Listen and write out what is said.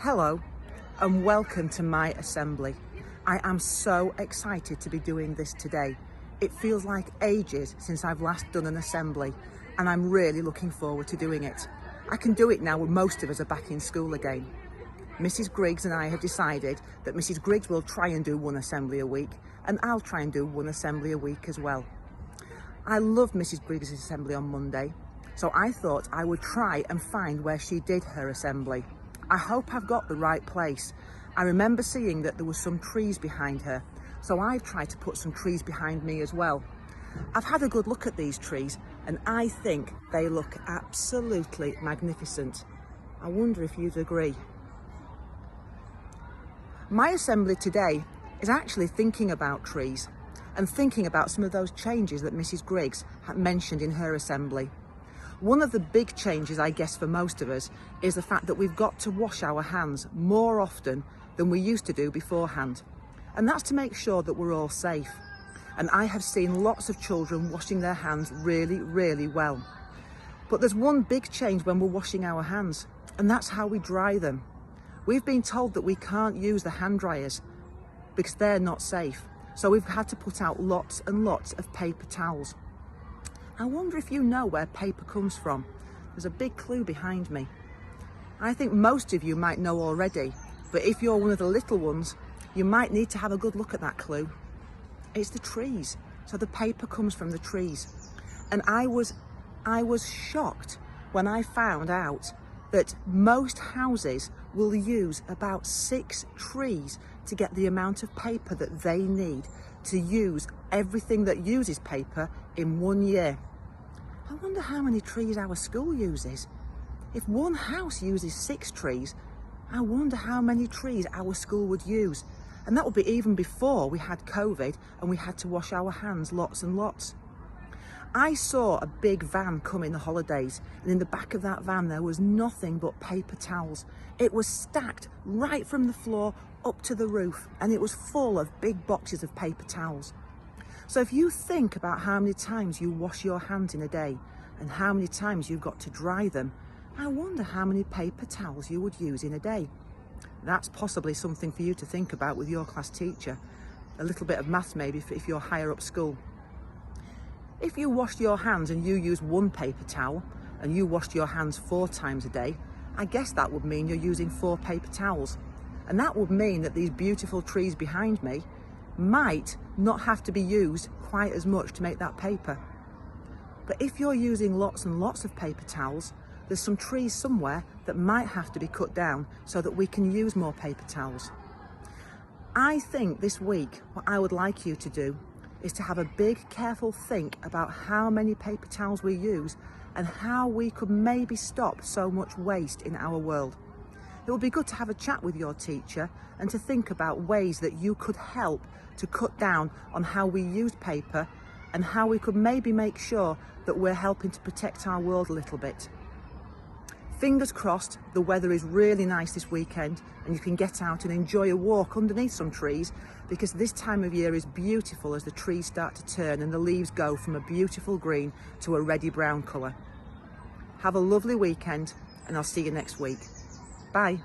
Hello and welcome to my assembly. I am so excited to be doing this today. It feels like ages since I've last done an assembly and I'm really looking forward to doing it. I can do it now when most of us are back in school again. Mrs. Griggs and I have decided that Mrs. Griggs will try and do one assembly a week and I'll try and do one assembly a week as well. I loved Mrs. Griggs' assembly on Monday, so I thought I would try and find where she did her assembly. I hope I've got the right place. I remember seeing that there were some trees behind her, so I've tried to put some trees behind me as well. I've had a good look at these trees and I think they look absolutely magnificent. I wonder if you'd agree. My assembly today is actually thinking about trees and thinking about some of those changes that Mrs. Griggs had mentioned in her assembly. One of the big changes, I guess, for most of us is the fact that we've got to wash our hands more often than we used to do beforehand. And that's to make sure that we're all safe. And I have seen lots of children washing their hands really, really well. But there's one big change when we're washing our hands, and that's how we dry them. We've been told that we can't use the hand dryers because they're not safe. So we've had to put out lots and lots of paper towels. I wonder if you know where paper comes from. There's a big clue behind me. I think most of you might know already, but if you're one of the little ones, you might need to have a good look at that clue. It's the trees. So the paper comes from the trees. And I was shocked when I found out that most houses will use about 6 trees to get the amount of paper that they need to use everything that uses paper in 1 year. I wonder how many trees our school uses. If one house uses 6 trees, I wonder how many trees our school would use. And that would be even before we had COVID and we had to wash our hands lots and lots. I saw a big van come in the holidays, and in the back of that van there was nothing but paper towels. It was stacked right from the floor up to the roof, and it was full of big boxes of paper towels. So if you think about how many times you wash your hands in a day and how many times you've got to dry them, I wonder how many paper towels you would use in a day. That's possibly something for you to think about with your class teacher. A little bit of maths maybe if you're higher up school. If you washed your hands and you used 1 paper towel and you washed your hands 4 times a day, I guess that would mean you're using 4 paper towels. And that would mean that these beautiful trees behind me might not have to be used quite as much to make that paper. But if you're using lots and lots of paper towels, there's some trees somewhere that might have to be cut down so that we can use more paper towels. I think this week what I would like you to do is to have a big careful think about how many paper towels we use and how we could maybe stop so much waste in our world. It would be good to have a chat with your teacher and to think about ways that you could help to cut down on how we use paper and how we could maybe make sure that we're helping to protect our world a little bit. Fingers crossed the weather is really nice this weekend and you can get out and enjoy a walk underneath some trees, because this time of year is beautiful as the trees start to turn and the leaves go from a beautiful green to a reddy brown colour. Have a lovely weekend and I'll see you next week. Bye.